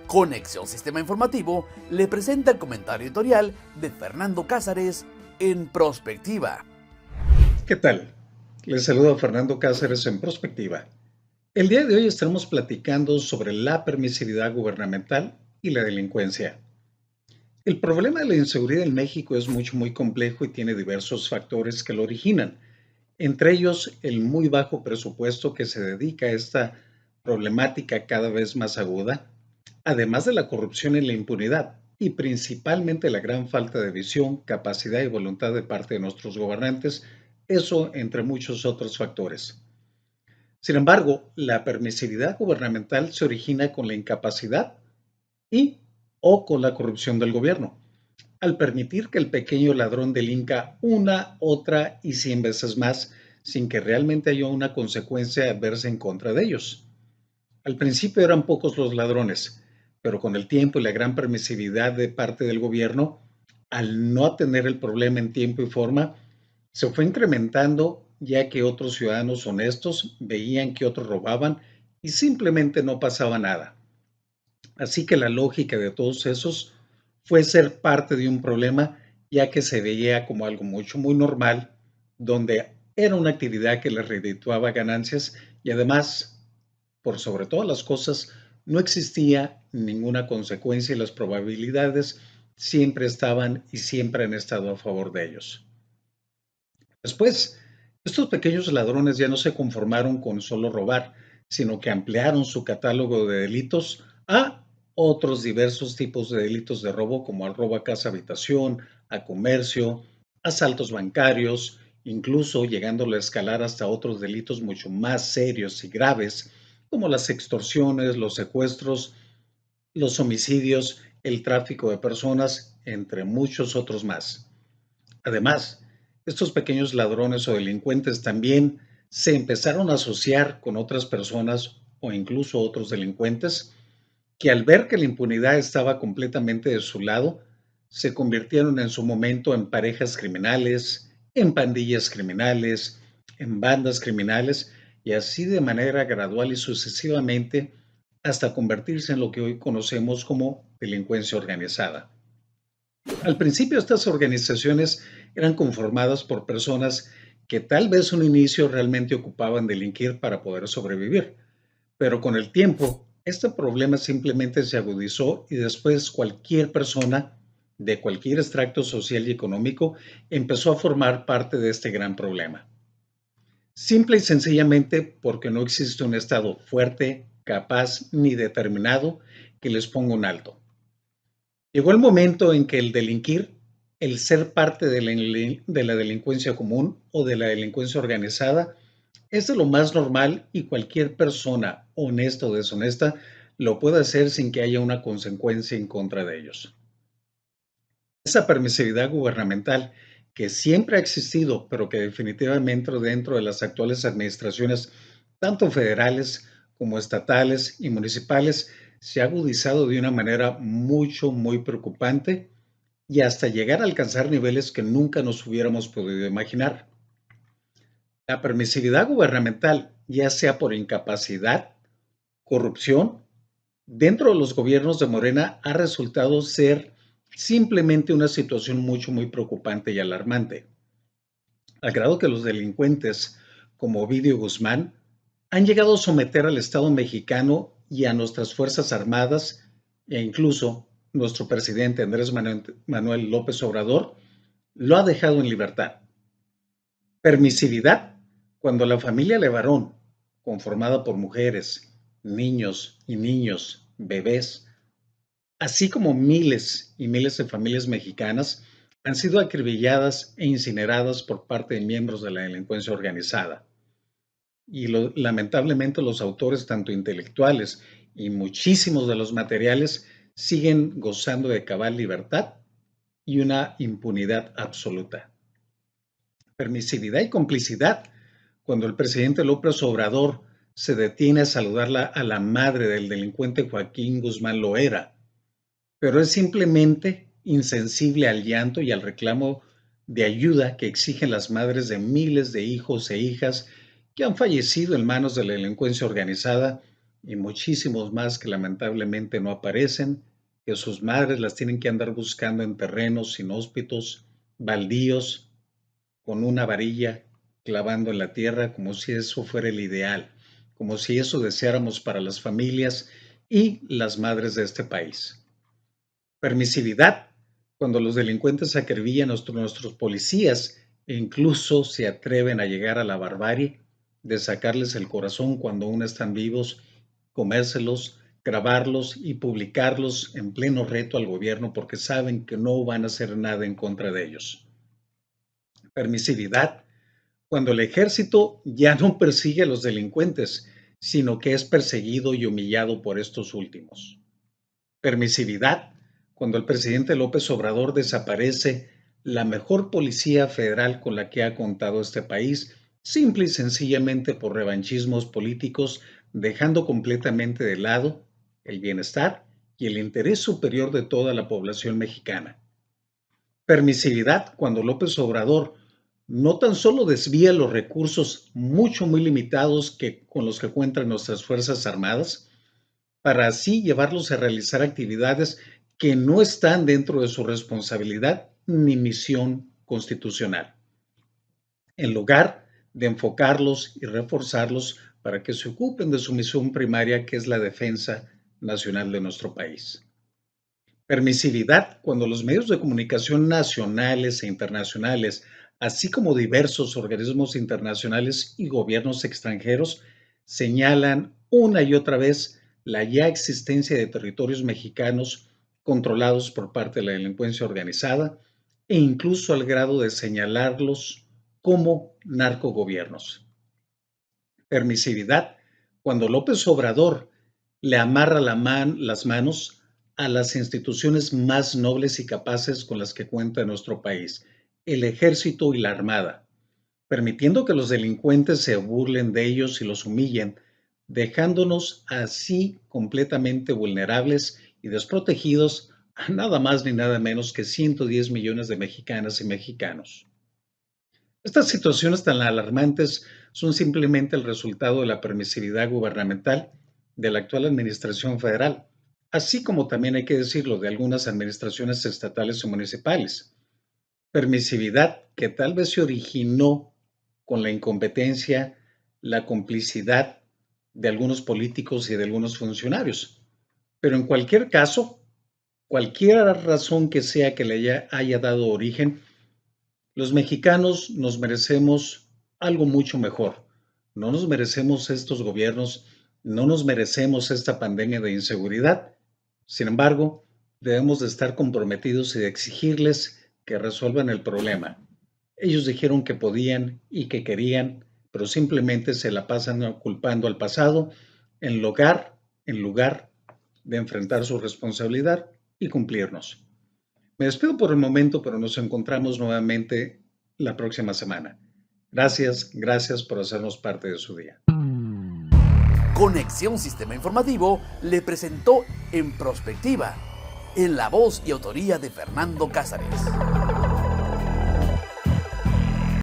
Conexión Sistema Informativo le presenta el comentario editorial de Fernando Cázares en Prospectiva. ¿Qué tal? Les saluda Fernando Cázares en Prospectiva. El día de hoy estaremos platicando sobre la permisividad gubernamental y la delincuencia. El problema de la inseguridad en México es muy complejo y tiene diversos factores que lo originan. Entre ellos, el muy bajo presupuesto que se dedica a esta problemática cada vez más aguda, además de la corrupción y la impunidad, y principalmente la gran falta de visión, capacidad y voluntad de parte de nuestros gobernantes, eso entre muchos otros factores. Sin embargo, la permisividad gubernamental se origina con la incapacidad y o con la corrupción del gobierno, al permitir que el pequeño ladrón delinca una, otra y 100 veces más sin que realmente haya una consecuencia adversa en contra de ellos. Al principio eran pocos los ladrones, pero con el tiempo y la gran permisividad de parte del gobierno, al no tener el problema en tiempo y forma, se fue incrementando ya que otros ciudadanos honestos veían que otros robaban y simplemente no pasaba nada. Así que la lógica de todos esos fue ser parte de un problema ya que se veía como algo muy normal, donde era una actividad que les redituaba ganancias y además, por sobre todas las cosas, no existía ninguna consecuencia y las probabilidades siempre estaban y siempre han estado a favor de ellos. Después, estos pequeños ladrones ya no se conformaron con solo robar, sino que ampliaron su catálogo de delitos a otros diversos tipos de delitos de robo, como al robo a casa habitación, a comercio, asaltos bancarios, incluso llegando a escalar hasta otros delitos mucho más serios y graves, como las extorsiones, los secuestros, los homicidios, el tráfico de personas, entre muchos otros más. Además, estos pequeños ladrones o delincuentes también se empezaron a asociar con otras personas o incluso otros delincuentes que al ver que la impunidad estaba completamente de su lado, se convirtieron en su momento en parejas criminales, en pandillas criminales, en bandas criminales y así de manera gradual y sucesivamente hasta convertirse en lo que hoy conocemos como delincuencia organizada. Al principio estas organizaciones eran conformadas por personas que tal vez un inicio realmente ocupaban delinquir para poder sobrevivir, pero con el tiempo este problema simplemente se agudizó y después cualquier persona de cualquier extracto social y económico empezó a formar parte de este gran problema. Simple y sencillamente porque no existe un Estado fuerte, capaz ni determinado que les ponga un alto. Llegó el momento en que el delinquir, el ser parte de la delincuencia común o de la delincuencia organizada, es de lo más normal y cualquier persona, honesta o deshonesta, lo puede hacer sin que haya una consecuencia en contra de ellos. Esa permisividad gubernamental que siempre ha existido, pero que definitivamente dentro de las actuales administraciones, tanto federales como estatales y municipales, se ha agudizado de una manera muy preocupante y hasta llegar a alcanzar niveles que nunca nos hubiéramos podido imaginar. La permisividad gubernamental, ya sea por incapacidad, corrupción, dentro de los gobiernos de Morena ha resultado ser simplemente una situación muy preocupante y alarmante, al grado que los delincuentes como Ovidio Guzmán han llegado a someter al Estado mexicano y a nuestras Fuerzas Armadas e incluso nuestro presidente Andrés Manuel López Obrador lo ha dejado en libertad. Permisividad cuando la familia Levarón, conformada por mujeres, niños y niños, bebés, así como miles y miles de familias mexicanas, han sido acribilladas e incineradas por parte de miembros de la delincuencia organizada. Y lamentablemente los autores, tanto intelectuales y muchísimos de los materiales, siguen gozando de cabal libertad y una impunidad absoluta. Permisividad y complicidad cuando el presidente López Obrador se detiene a saludarla a la madre del delincuente Joaquín Guzmán Loera, pero es simplemente insensible al llanto y al reclamo de ayuda que exigen las madres de miles de hijos e hijas que han fallecido en manos de la delincuencia organizada y muchísimos más que lamentablemente no aparecen, que sus madres las tienen que andar buscando en terrenos inhóspitos, baldíos, con una varilla clavando en la tierra como si eso fuera el ideal, como si eso deseáramos para las familias y las madres de este país. Permisividad, cuando los delincuentes acribillan a nuestros policías e incluso se atreven a llegar a la barbarie de sacarles el corazón cuando aún están vivos, comérselos, grabarlos y publicarlos en pleno reto al gobierno porque saben que no van a hacer nada en contra de ellos. Permisividad, cuando el ejército ya no persigue a los delincuentes, sino que es perseguido y humillado por estos últimos. Permisividad, cuando el presidente López Obrador desaparece la mejor policía federal con la que ha contado este país, simple y sencillamente por revanchismos políticos, dejando completamente de lado el bienestar y el interés superior de toda la población mexicana. Permisividad, cuando López Obrador no tan solo desvía los recursos muy limitados con los que cuentan nuestras Fuerzas Armadas, para así llevarlos a realizar actividades que no están dentro de su responsabilidad ni misión constitucional, en lugar de enfocarlos y reforzarlos para que se ocupen de su misión primaria, que es la defensa nacional de nuestro país. Permisividad, cuando los medios de comunicación nacionales e internacionales, así como diversos organismos internacionales y gobiernos extranjeros, señalan una y otra vez la ya existencia de territorios mexicanos controlados por parte de la delincuencia organizada e incluso al grado de señalarlos como narcogobiernos. Permisividad, cuando López Obrador le amarra las manos a las instituciones más nobles y capaces con las que cuenta nuestro país, el Ejército y la Armada, permitiendo que los delincuentes se burlen de ellos y los humillen, dejándonos así completamente vulnerables y desprotegidos a nada más ni nada menos que 110 millones de mexicanas y mexicanos. Estas situaciones tan alarmantes son simplemente el resultado de la permisividad gubernamental de la actual administración federal, así como también hay que decirlo de algunas administraciones estatales y municipales. Permisividad que tal vez se originó con la incompetencia, la complicidad de algunos políticos y de algunos funcionarios. Pero en cualquier caso, cualquier razón que sea que le haya dado origen, los mexicanos nos merecemos algo mucho mejor. No nos merecemos estos gobiernos, no nos merecemos esta pandemia de inseguridad. Sin embargo, debemos de estar comprometidos y de exigirles que resuelvan el problema. Ellos dijeron que podían y que querían, pero simplemente se la pasan culpando al pasado en lugar de enfrentar su responsabilidad y cumplirnos. Me despido por el momento, pero nos encontramos nuevamente la próxima semana. Gracias por hacernos parte de su día. Conexión Sistema Informativo le presentó En Prospectiva, en la voz y autoría de Fernando Cázares.